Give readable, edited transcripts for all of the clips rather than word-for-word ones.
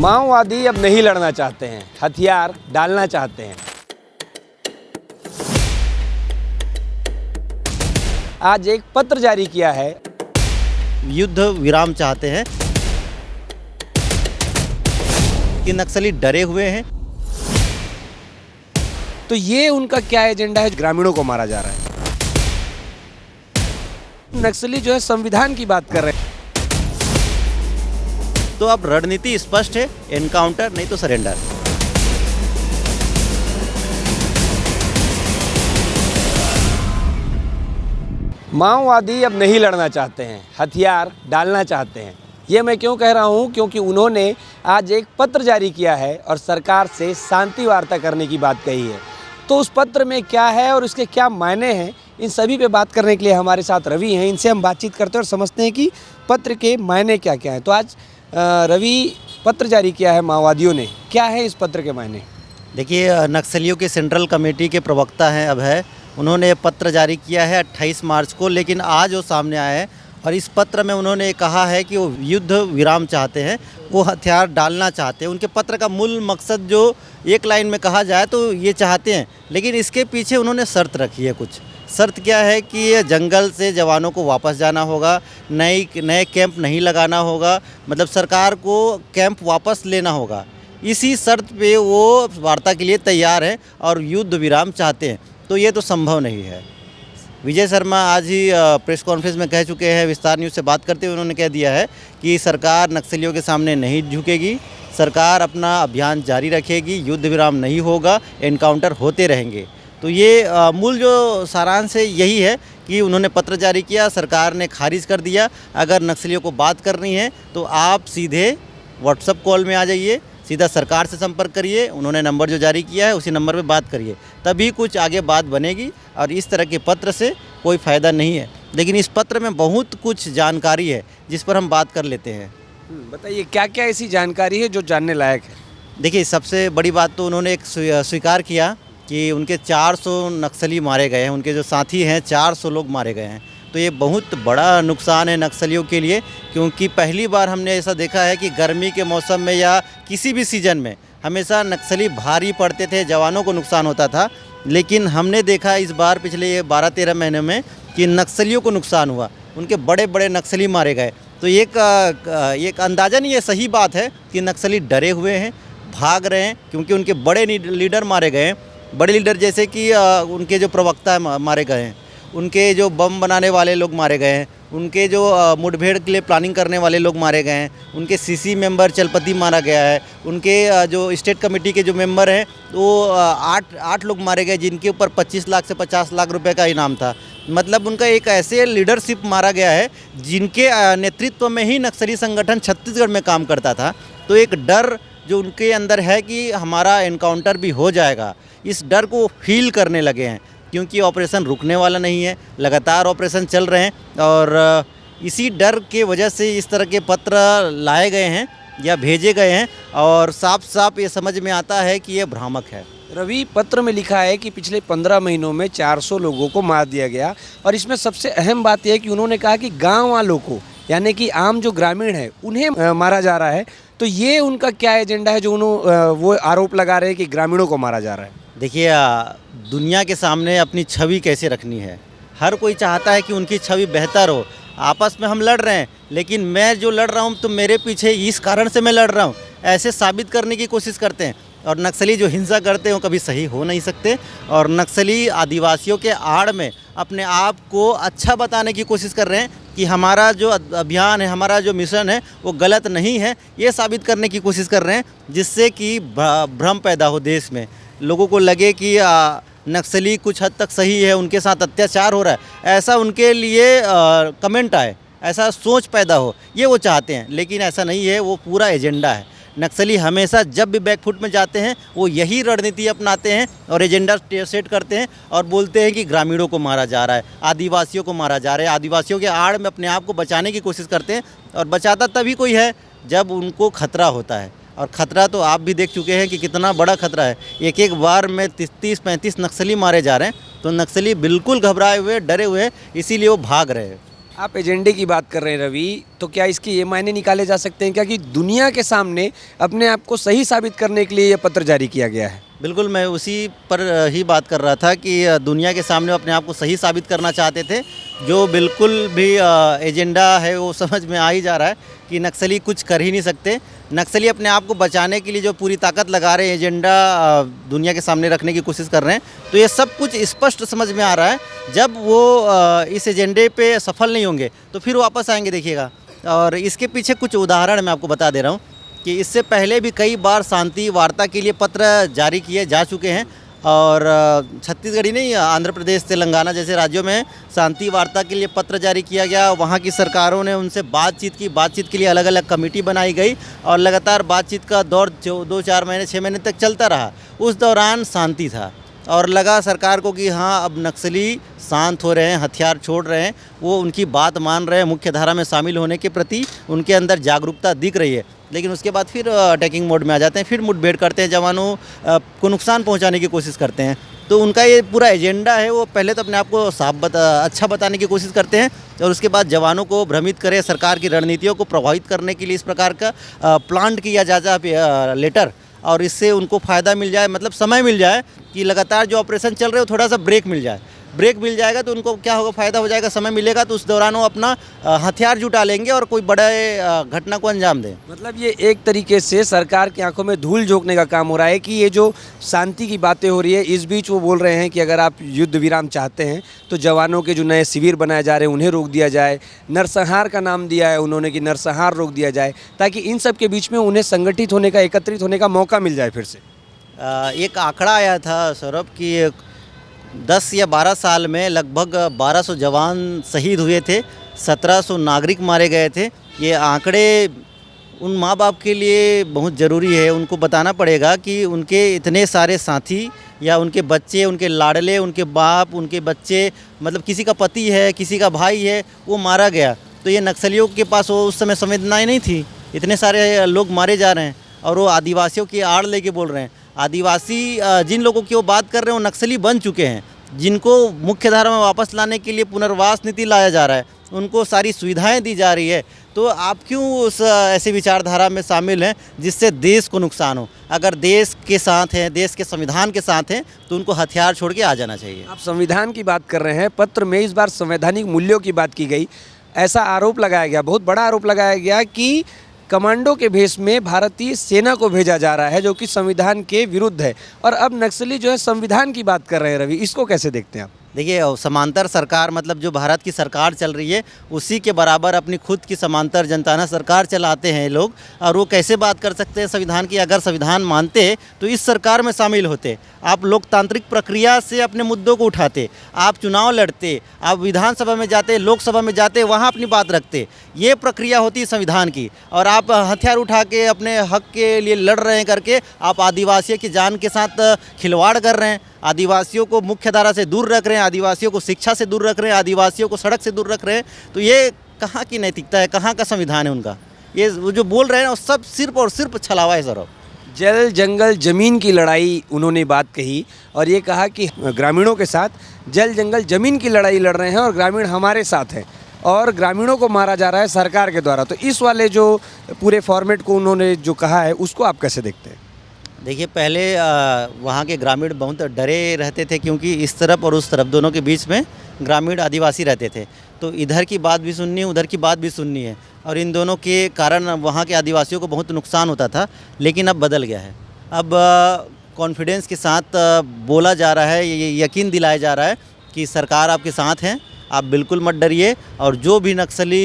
माओवादी अब नहीं लड़ना चाहते हैं, हथियार डालना चाहते हैं। आज एक पत्र जारी किया है, युद्ध विराम चाहते हैं कि नक्सली डरे हुए हैं। तो ये उनका क्या एजेंडा है? ग्रामीणों को मारा जा रहा है। नक्सली जो है संविधान की बात कर रहे हैं। तो अब रणनीति स्पष्ट है, एनकाउंटर नहीं तो सरेंडर। माओवादी अब नहीं लड़ना चाहते हैं, हथियार डालना चाहते हैं। ये मैं क्यों कह रहा हूँ? क्योंकि उन्होंने आज एक पत्र जारी किया है और सरकार से शांति वार्ता करने की बात कही है। तो उस पत्र में क्या है और उसके क्या मायने हैं, इन सभी पे बात करने के लिए हमारे साथ रवि हैं। इनसे हम बातचीत करते हैं और समझते हैं कि पत्र के मायने क्या क्या हैं। तो आज रवि, पत्र जारी किया है माओवादियों ने, क्या है इस पत्र के मायने? देखिए, नक्सलियों के सेंट्रल कमेटी के प्रवक्ता हैं अभय, उन्होंने पत्र जारी किया है 28 मार्च को, लेकिन आज वो सामने आया है और इस पत्र में उन्होंने कहा है कि वो युद्ध विराम चाहते हैं, वो हथियार डालना चाहते हैं। उनके पत्र का मूल मकसद जो एक लाइन में कहा जाए तो ये चाहते हैं, लेकिन इसके पीछे उन्होंने शर्त रखी है। कुछ शर्त क्या है कि ये जंगल से जवानों को वापस जाना होगा, नए कैंप नहीं लगाना होगा, मतलब सरकार को कैंप वापस लेना होगा। इसी शर्त पे वो वार्ता के लिए तैयार हैं और युद्ध विराम चाहते हैं। तो ये तो संभव नहीं है। विजय शर्मा आज ही प्रेस कॉन्फ्रेंस में कह चुके हैं, विस्तार न्यूज़ से बात करते हुए उन्होंने कह दिया है कि सरकार नक्सलियों के सामने नहीं झुकेगी, सरकार अपना अभियान जारी रखेगी, युद्ध विराम नहीं होगा, एनकाउंटर होते रहेंगे। तो ये मूल जो सारांश है यही है कि उन्होंने पत्र जारी किया, सरकार ने खारिज कर दिया। अगर नक्सलियों को बात करनी है तो आप सीधे व्हाट्सएप कॉल में आ जाइए, सीधा सरकार से संपर्क करिए, उन्होंने नंबर जो जारी किया है उसी नंबर पे बात करिए, तभी कुछ आगे बात बनेगी। और इस तरह के पत्र से कोई फ़ायदा नहीं है। लेकिन इस पत्र में बहुत कुछ जानकारी है जिस पर हम बात कर लेते हैं। बताइए, क्या क्या ऐसी जानकारी है जो जानने लायक है? देखिए, सबसे बड़ी बात तो उन्होंने एक स्वीकार किया कि उनके 400 नक्सली मारे गए हैं, उनके जो साथी हैं 400 लोग मारे गए हैं। तो ये बहुत बड़ा नुकसान है नक्सलियों के लिए, क्योंकि पहली बार हमने ऐसा देखा है कि गर्मी के मौसम में या किसी भी सीज़न में हमेशा नक्सली भारी पड़ते थे, जवानों को नुकसान होता था। लेकिन हमने देखा इस बार पिछले ये 12-13 महीने में कि नक्सलियों को नुकसान हुआ, उनके बड़े बड़े नक्सली मारे गए। तो एक अंदाज़ा नहीं, ये सही बात है कि नक्सली डरे हुए हैं, भाग रहे हैं, क्योंकि उनके बड़े लीडर मारे गए हैं। बड़े लीडर जैसे कि उनके जो प्रवक्ता मारे गए हैं, उनके जो बम बनाने वाले लोग मारे गए हैं, उनके जो मुठभेड़ के लिए प्लानिंग करने वाले लोग मारे गए हैं, उनके सीसी मेंबर चलपति मारा गया है, उनके जो स्टेट कमेटी के जो मेंबर हैं वो 8 लोग मारे गए, जिनके ऊपर 25 लाख से 50 लाख रुपए का इनाम था। मतलब उनका एक ऐसे लीडरशिप मारा गया है जिनके नेतृत्व में ही नक्सली संगठन छत्तीसगढ़ में काम करता था। तो एक डर जो उनके अंदर है कि हमारा एनकाउंटर भी हो जाएगा, इस डर को फील करने लगे हैं, क्योंकि ऑपरेशन रुकने वाला नहीं है, लगातार ऑपरेशन चल रहे हैं। और इसी डर के वजह से इस तरह के पत्र लाए गए हैं या भेजे गए हैं, और साफ साफ ये समझ में आता है कि ये भ्रामक है। रवि, पत्र में लिखा है कि पिछले 15 महीनों में 400 लोगों को मार दिया गया, और इसमें सबसे अहम बात यह है कि उन्होंने कहा कि गाँव वालों को, यानी कि आम जो ग्रामीण है उन्हें मारा जा रहा है। तो ये उनका क्या एजेंडा है जो वो आरोप लगा रहे हैं कि ग्रामीणों को मारा जा रहा है? देखिए, दुनिया के सामने अपनी छवि कैसे रखनी है, हर कोई चाहता है कि उनकी छवि बेहतर हो। आपस में हम लड़ रहे हैं, लेकिन मैं जो लड़ रहा हूँ तो मेरे पीछे इस कारण से मैं लड़ रहा हूँ, ऐसे साबित करने की कोशिश करते हैं। और नक्सली जो हिंसा करते हैं वो कभी सही हो नहीं सकते। और नक्सली आदिवासियों के आड़ में अपने आप को अच्छा बताने की कोशिश कर रहे हैं कि हमारा जो अभियान है, हमारा जो मिशन है वो गलत नहीं है, ये साबित करने की कोशिश कर रहे हैं, जिससे कि भ्रम पैदा हो देश में, लोगों को लगे कि नक्सली कुछ हद तक सही है, उनके साथ अत्याचार हो रहा है, ऐसा उनके लिए कमेंट आए, ऐसा सोच पैदा हो, ये वो चाहते हैं। लेकिन ऐसा नहीं है, वो पूरा एजेंडा है। नक्सली हमेशा जब भी बैकफुट में जाते हैं वो यही रणनीति अपनाते हैं और एजेंडा सेट करते हैं और बोलते हैं कि ग्रामीणों को मारा जा रहा है, आदिवासियों को मारा जा रहा है, आदिवासियों के आड़ में अपने आप को बचाने की कोशिश करते हैं। और बचाता तभी कोई है जब उनको खतरा होता है, और ख़तरा तो आप भी देख चुके हैं कि कितना बड़ा खतरा है। एक बार में 30-35 नक्सली मारे जा रहे हैं, तो नक्सली बिल्कुल घबराए हुए, डरे हुए, इसीलिए वो भाग रहे हैं। आप एजेंडे की बात कर रहे हैं रवि, तो क्या इसके ये मायने निकाले जा सकते हैं क्या कि दुनिया के सामने अपने आप को सही साबित करने के लिए ये पत्र जारी किया गया है? बिल्कुल, मैं उसी पर ही बात कर रहा था कि दुनिया के सामने अपने आप को सही साबित करना चाहते थे। जो बिल्कुल भी एजेंडा है वो समझ में आ ही जा रहा है कि नक्सली कुछ कर ही नहीं सकते। नक्सली अपने आप को बचाने के लिए जो पूरी ताकत लगा रहे हैं, एजेंडा दुनिया के सामने रखने की कोशिश कर रहे हैं, तो ये सब कुछ स्पष्ट समझ में आ रहा है। जब वो इस एजेंडे पे सफल नहीं होंगे तो फिर वापस आएंगे, देखिएगा। और इसके पीछे कुछ उदाहरण मैं आपको बता दे रहा हूँ कि इससे पहले भी कई बार शांति वार्ता के लिए पत्र जारी किए जा चुके हैं और छत्तीसगढ़ ही नहीं, आंध्र प्रदेश, तेलंगाना जैसे राज्यों में शांति वार्ता के लिए पत्र जारी किया गया। वहाँ की सरकारों ने उनसे बातचीत की, बातचीत के लिए अलग अलग कमेटी बनाई गई और लगातार बातचीत का दौर 2-4 महीने 6 महीने तक चलता रहा। उस दौरान शांति था और लगा सरकार को कि हाँ, अब नक्सली शांत हो रहे हैं, हथियार छोड़ रहे हैं, वो उनकी बात मान रहे हैं, मुख्य धारा में शामिल होने के प्रति उनके अंदर जागरूकता दिख रही है। लेकिन उसके बाद फिर अटैकिंग मोड में आ जाते हैं, फिर मुठभेड़ करते हैं, जवानों को नुकसान पहुंचाने की कोशिश करते हैं। तो उनका ये पूरा एजेंडा है, वो पहले तो अपने आप को अच्छा बताने की कोशिश करते हैं और उसके बाद जवानों को भ्रमित करें, सरकार की रणनीतियों को प्रभावित करने के लिए इस प्रकार का प्लांट किया जाता लेटर, और इससे उनको फ़ायदा मिल जाए, मतलब समय मिल जाए कि लगातार जो ऑपरेशन चल रहे हो थोड़ा सा ब्रेक मिल जाए। ब्रेक मिल जाएगा तो उनको क्या होगा, फ़ायदा हो जाएगा, समय मिलेगा, तो उस दौरान वो अपना हथियार जुटा लेंगे और कोई बड़े घटना को अंजाम दें। मतलब ये एक तरीके से सरकार की आंखों में धूल झोंकने का काम हो रहा है कि ये जो शांति की बातें हो रही है, इस बीच वो बोल रहे हैं कि अगर आप युद्ध विराम चाहते हैं तो जवानों के जो नए शिविर बनाए जा रहे हैं उन्हें रोक दिया जाए। नरसंहार का नाम दिया है उन्होंने कि नरसंहार रोक दिया जाए, ताकि इन सब के बीच में उन्हें संगठित होने का, एकत्रित होने का मौका मिल जाए फिर से। एक आंकड़ा आया था सौरभ कि 10 या 12 साल में लगभग 1200 जवान शहीद हुए थे, 1700 नागरिक मारे गए थे। ये आंकड़े उन माँ बाप के लिए बहुत ज़रूरी है, उनको बताना पड़ेगा कि उनके इतने सारे साथी या उनके बच्चे, उनके लाडले, उनके बाप, उनके बच्चे, मतलब किसी का पति है, किसी का भाई है, वो मारा गया। तो ये नक्सलियों के पास वो उस समय संवेदनाएं नहीं थी, इतने सारे लोग मारे जा रहे हैं और वो आदिवासियों की आड़ लेके बोल रहे हैं। आदिवासी जिन लोगों की वो बात कर रहे हैं वो नक्सली बन चुके हैं, जिनको मुख्य धारा में वापस लाने के लिए पुनर्वास नीति लाया जा रहा है, उनको सारी सुविधाएं दी जा रही है। तो आप क्यों उस ऐसी विचारधारा में शामिल हैं जिससे देश को नुकसान हो? अगर देश के साथ हैं, देश के संविधान के साथ हैं, तो उनको हथियार छोड़ के आ जाना चाहिए। आप संविधान की बात कर रहे हैं, पत्र में इस बार संवैधानिक मूल्यों की बात की गई। ऐसा आरोप लगाया गया, बहुत बड़ा आरोप लगाया गया कि कमांडो के भेष में भारतीय सेना को भेजा जा रहा है, जो कि संविधान के विरुद्ध है। और अब नक्सली जो है संविधान की बात कर रहे हैं। रवि, इसको कैसे देखते हैं आप? देखिए, समांतर सरकार, मतलब जो भारत की सरकार चल रही है उसी के बराबर अपनी खुद की समांतर जनताना सरकार चलाते हैं लोग। और वो कैसे बात कर सकते हैं संविधान की? अगर संविधान मानते तो इस सरकार में शामिल होते, आप लोकतांत्रिक प्रक्रिया से अपने मुद्दों को उठाते, आप चुनाव लड़ते, आप विधानसभा में जाते, लोकसभा में जाते, वहाँ अपनी बात रखते। ये प्रक्रिया होती है संविधान की। और आप हथियार उठा के अपने हक के लिए लड़ रहे हैं करके आप आदिवासियों की जान के साथ खिलवाड़ कर रहे हैं, आदिवासियों को मुख्य धारा से दूर रख रहे हैं, आदिवासियों को शिक्षा से दूर रख रहे हैं, आदिवासियों को सड़क से दूर रख रहे हैं। तो ये कहाँ की नैतिकता है, कहाँ का संविधान है उनका? ये वो जो बोल रहे हैं वो सब सिर्फ और सिर्फ छलावा है सर। जल जंगल ज़मीन की लड़ाई उन्होंने बात कही और ये कहा कि ग्रामीणों के साथ जल जंगल ज़मीन की लड़ाई लड़ रहे हैं और ग्रामीण हमारे साथ हैं और ग्रामीणों को मारा जा रहा है सरकार के द्वारा। तो इस वाले जो पूरे फॉर्मेट को उन्होंने जो कहा है, उसको आप कैसे देखते हैं? देखिए, पहले वहाँ के ग्रामीण बहुत डरे रहते थे, क्योंकि इस तरफ और उस तरफ दोनों के बीच में ग्रामीण आदिवासी रहते थे। तो इधर की बात भी सुननी है, उधर की बात भी सुननी है, और इन दोनों के कारण वहाँ के आदिवासियों को बहुत नुकसान होता था। लेकिन अब बदल गया है। अब कॉन्फिडेंस के साथ बोला जा रहा है, ये यकीन दिलाया जा रहा है कि सरकार आपके साथ है, आप बिल्कुल मत डरिए। और जो भी नक्सली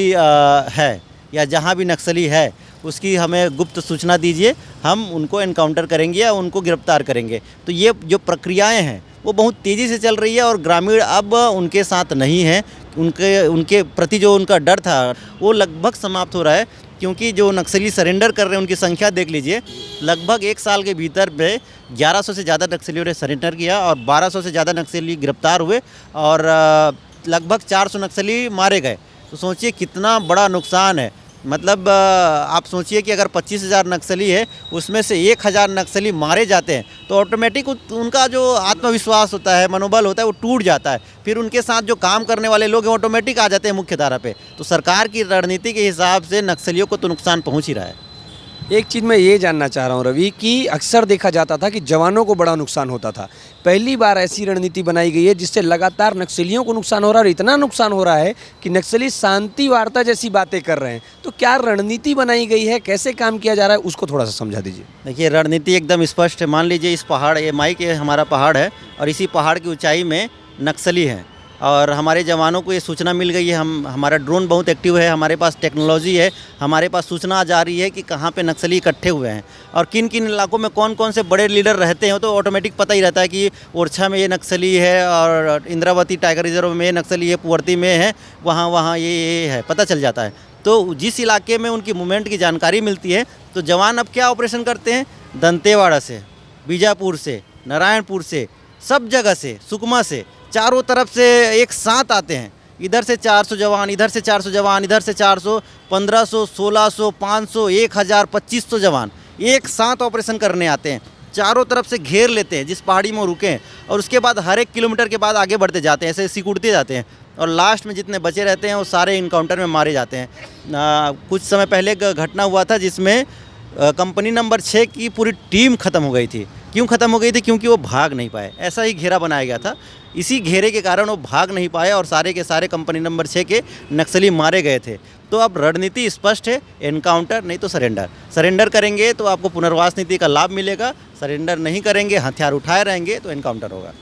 है या जहाँ भी नक्सली है उसकी हमें गुप्त सूचना दीजिए, हम उनको एनकाउंटर करेंगे या उनको गिरफ्तार करेंगे। तो ये जो प्रक्रियाएं हैं वो बहुत तेज़ी से चल रही है और ग्रामीण अब उनके साथ नहीं हैं। उनके प्रति जो उनका डर था वो लगभग समाप्त हो रहा है, क्योंकि जो नक्सली सरेंडर कर रहे हैं उनकी संख्या देख लीजिए। लगभग 1 साल के भीतर में 1100 से ज़्यादा नक्सलियों ने सरेंडर किया और 1200 से ज़्यादा नक्सली गिरफ्तार हुए और लगभग 400 नक्सली मारे गए। तो सोचिए कितना बड़ा नुकसान है। मतलब आप सोचिए कि अगर 25,000 नक्सली है, उसमें से 1,000 नक्सली मारे जाते हैं तो ऑटोमेटिक उनका जो आत्मविश्वास होता है, मनोबल होता है, वो टूट जाता है। फिर उनके साथ जो काम करने वाले लोग हैं ऑटोमेटिक आ जाते हैं मुख्य धारा पे। तो सरकार की रणनीति के हिसाब से नक्सलियों को तो नुकसान पहुंच ही रहा है। एक चीज़ मैं ये जानना चाह रहा हूँ रवि कि अक्सर देखा जाता था कि जवानों को बड़ा नुकसान होता था। पहली बार ऐसी रणनीति बनाई गई है जिससे लगातार नक्सलियों को नुकसान हो रहा है और इतना नुकसान हो रहा है कि नक्सली शांति वार्ता जैसी बातें कर रहे हैं। तो क्या रणनीति बनाई गई है, कैसे काम किया जा रहा है, उसको थोड़ा सा समझा दीजिए। देखिए, रणनीति एकदम स्पष्ट है। मान लीजिए इस पहाड़, ये माई के हमारा पहाड़ है और इसी पहाड़ की ऊंचाई में नक्सली हैं और हमारे जवानों को ये सूचना मिल गई है। हमारा ड्रोन बहुत एक्टिव है, हमारे पास टेक्नोलॉजी है, हमारे पास सूचना आ जा रही है कि कहाँ पे नक्सली इकट्ठे हुए हैं और किन किन इलाकों में कौन कौन से बड़े लीडर रहते हैं। तो ऑटोमेटिक पता ही रहता है कि ओरछा में ये नक्सली है और इंद्रावती टाइगर रिजर्व में ये नक्सली है, पुवर्ती में है, वहाँ ये है, पता चल जाता है। तो जिस इलाके में उनकी मूवमेंट की जानकारी मिलती है तो जवान अब क्या ऑपरेशन करते हैं, दंतेवाड़ा से, बीजापुर से, नारायणपुर से, सब जगह से, सुकमा से, चारों तरफ से एक साथ आते हैं। इधर से 400 जवान, इधर से 400 जवान, इधर से 400, 1500, 1600, 500, 1000, 2500 जवान एक साथ ऑपरेशन करने आते हैं। चारों तरफ से घेर लेते हैं जिस पहाड़ी में रुके हैं और उसके बाद हर एक किलोमीटर के बाद आगे बढ़ते जाते हैं, ऐसे सिकुड़ते जाते हैं और लास्ट में जितने बचे रहते हैं वो सारे इनकाउंटर में मारे जाते हैं। कुछ समय पहले एक घटना हुआ था जिसमें कंपनी नंबर 6 की पूरी टीम ख़त्म हो गई थी। क्यों ख़त्म हो गई थी? क्योंकि वो भाग नहीं पाए। ऐसा ही घेरा बनाया गया था, इसी घेरे के कारण वो भाग नहीं पाए और सारे के सारे कंपनी नंबर 6 के नक्सली मारे गए थे। तो अब रणनीति स्पष्ट है, एनकाउंटर नहीं तो सरेंडर। सरेंडर करेंगे तो आपको पुनर्वास नीति का लाभ मिलेगा, सरेंडर नहीं करेंगे, हथियार उठाए रहेंगे तो एनकाउंटर होगा।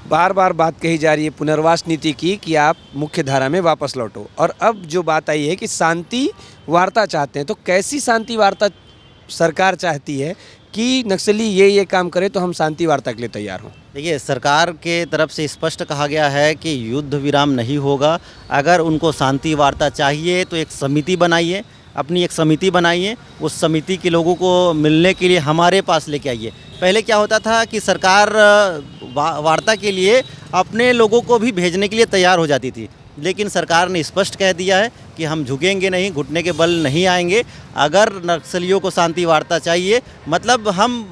बार बार बात कही जा रही है पुनर्वास नीति की कि आप मुख्य धारा में वापस लौटो, और अब जो बात आई है कि शांति वार्ता चाहते हैं, तो कैसी शांति वार्ता सरकार चाहती है कि नक्सली ये काम करे तो हम शांति वार्ता के लिए तैयार हों? देखिए, सरकार के तरफ से स्पष्ट कहा गया है कि युद्ध विराम नहीं होगा। अगर उनको शांति वार्ता चाहिए तो एक समिति बनाइए, अपनी एक समिति बनाइए, उस समिति के लोगों को मिलने के लिए हमारे पास लेके आइए। पहले क्या होता था कि सरकार वार्ता के लिए अपने लोगों को भी भेजने के लिए तैयार हो जाती थी, लेकिन सरकार ने स्पष्ट कह दिया है कि हम झुकेंगे नहीं, घुटने के बल नहीं आएंगे। अगर नक्सलियों को शांति वार्ता चाहिए, मतलब हम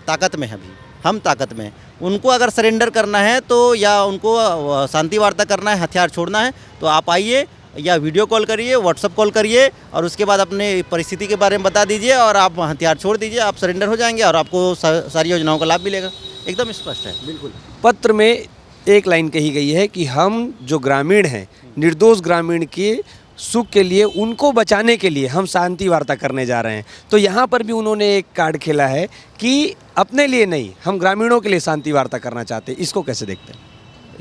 ताकत में हैं, अभी हम ताकत में हैं। उनको अगर सरेंडर करना है तो या उनको शांति वार्ता करना है, हथियार छोड़ना है, तो आप आइए या वीडियो कॉल करिए, व्हाट्सअप कॉल करिए और उसके बाद अपने परिस्थिति के बारे में बता दीजिए और आप हथियार छोड़ दीजिए, आप सरेंडर हो जाएंगे और आपको सारी योजनाओं का लाभ मिलेगा। एकदम स्पष्ट है। बिल्कुल। पत्र में एक लाइन कही गई है कि हम जो ग्रामीण हैं, निर्दोष ग्रामीण के सुख के लिए, उनको बचाने के लिए हम शांति वार्ता करने जा रहे हैं। तो यहाँ पर भी उन्होंने एक कार्ड खेला है कि अपने लिए नहीं, हम ग्रामीणों के लिए शांति वार्ता करना चाहते हैं। इसको कैसे देखते हैं?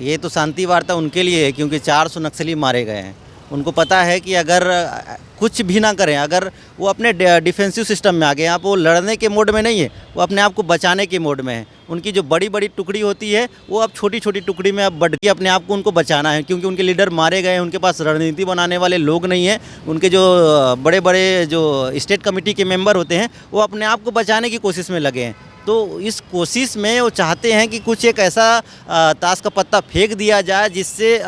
ये तो शांति वार्ता उनके लिए है क्योंकि 400 नक्सली मारे गए हैं। उनको पता है कि अगर कुछ भी ना करें, अगर वो अपने डिफेंसिव सिस्टम में आ गए, यहाँ पर वो लड़ने के मोड में नहीं है, वो अपने आप को बचाने के मोड में है। उनकी जो बड़ी बड़ी टुकड़ी होती है वो अब छोटी छोटी टुकड़ी में अब बढ़ के अपने आप को उनको बचाना है, क्योंकि उनके लीडर मारे गए हैं, उनके पास रणनीति बनाने वाले लोग नहीं हैं। उनके जो बड़े बड़े जो स्टेट कमेटी के मेंबर होते हैं वो अपने आप को बचाने की कोशिश में लगे हैं। तो इस कोशिश में वो चाहते हैं कि कुछ एक ऐसा ताश का पत्ता फेंक दिया जाए जिससे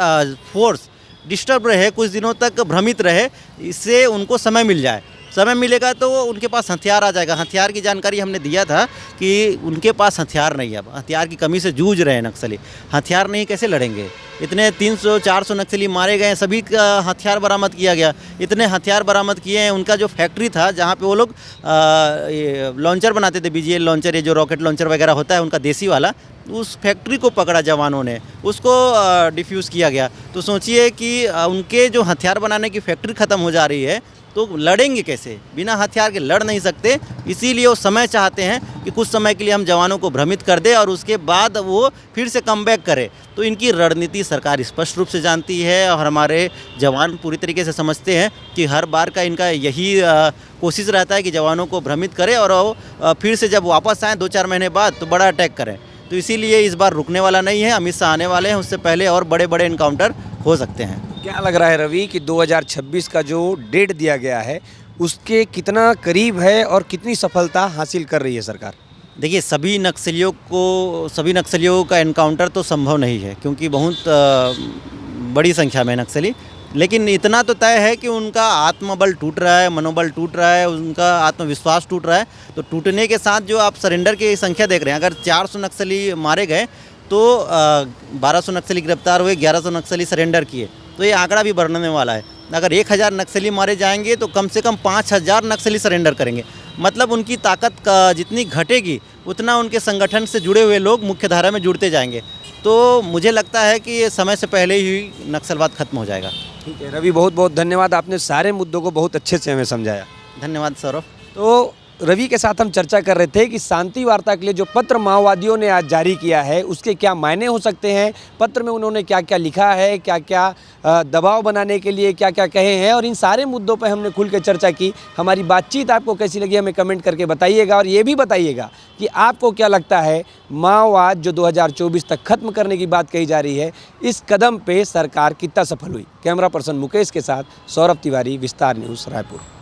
फोर्स डिस्टर्ब रहे, कुछ दिनों तक भ्रमित रहे, इससे उनको समय मिल जाए। समय मिलेगा तो उनके पास हथियार आ जाएगा। हथियार की जानकारी हमने दिया था कि उनके पास हथियार नहीं है, अब हथियार की कमी से जूझ रहे हैं नक्सली। हथियार नहीं कैसे लड़ेंगे? इतने 300-400 नक्सली मारे गए हैं, सभी का हथियार बरामद किया गया। इतने हथियार बरामद किए हैं। उनका जो फैक्ट्री था जहाँ पे वो लोग लॉन्चर बनाते थे, BGL लॉन्चर, ये जो रॉकेट लॉन्चर वगैरह होता है उनका देसी वाला, उस फैक्ट्री को पकड़ा जवानों ने, उसको डिफ्यूज़ किया गया। तो सोचिए कि उनके जो हथियार बनाने की फैक्ट्री ख़त्म हो जा रही है तो लड़ेंगे कैसे? बिना हथियार के लड़ नहीं सकते। इसीलिए वो समय चाहते हैं कि कुछ समय के लिए हम जवानों को भ्रमित कर दें और उसके बाद वो फिर से कमबैक करे। तो इनकी रणनीति सरकार स्पष्ट रूप से जानती है और हमारे जवान पूरी तरीके से समझते हैं कि हर बार का इनका यही कोशिश रहता है कि जवानों को भ्रमित करें और वो फिर से जब वापस आएँ 2-4 महीने बाद तो बड़ा अटैक करें। तो इसीलिए इस बार रुकने वाला नहीं है। अमित शाह आने वाले हैं, उससे पहले और बड़े बड़े इनकाउंटर हो सकते हैं। क्या लग रहा है रवि कि 2026 का जो डेट दिया गया है उसके कितना करीब है और कितनी सफलता हासिल कर रही है सरकार? देखिए, सभी नक्सलियों का एनकाउंटर तो संभव नहीं है क्योंकि बहुत बड़ी संख्या में नक्सली, लेकिन इतना तो तय है कि उनका आत्मबल टूट रहा है, मनोबल टूट रहा है, उनका आत्मविश्वास टूट रहा है। तो टूटने के साथ जो आप सरेंडर की संख्या देख रहे हैं, अगर 400 नक्सली मारे गए तो 1200 नक्सली गिरफ्तार हुए, 1100 नक्सली सरेंडर किए, तो ये आंकड़ा भी बढ़ने वाला है। अगर 1000 नक्सली मारे जाएंगे तो कम से कम 5000 नक्सली सरेंडर करेंगे। मतलब उनकी ताकत का जितनी घटेगी उतना उनके संगठन से जुड़े हुए लोग मुख्यधारा में जुड़ते जाएंगे। तो मुझे लगता है कि ये समय से पहले ही नक्सलवाद खत्म हो जाएगा। ठीक है रवि, बहुत बहुत धन्यवाद, आपने सारे मुद्दों को बहुत अच्छे से हमें समझाया। धन्यवाद सौरभ। तो रवि के साथ हम चर्चा कर रहे थे कि शांति वार्ता के लिए जो पत्र माओवादियों ने आज जारी किया है उसके क्या मायने हो सकते हैं, पत्र में उन्होंने क्या क्या लिखा है, क्या क्या दबाव बनाने के लिए क्या क्या कहे हैं, और इन सारे मुद्दों पर हमने खुल के चर्चा की। हमारी बातचीत आपको कैसी लगी हमें कमेंट करके बताइएगा, और ये भी बताइएगा कि आपको क्या लगता है माओवाद जो 2024 तक खत्म करने की बात कही जा रही है, इस कदम पे सरकार कितना सफल हुई। कैमरा पर्सन मुकेश के साथ सौरभ तिवारी, विस्तार न्यूज़, रायपुर।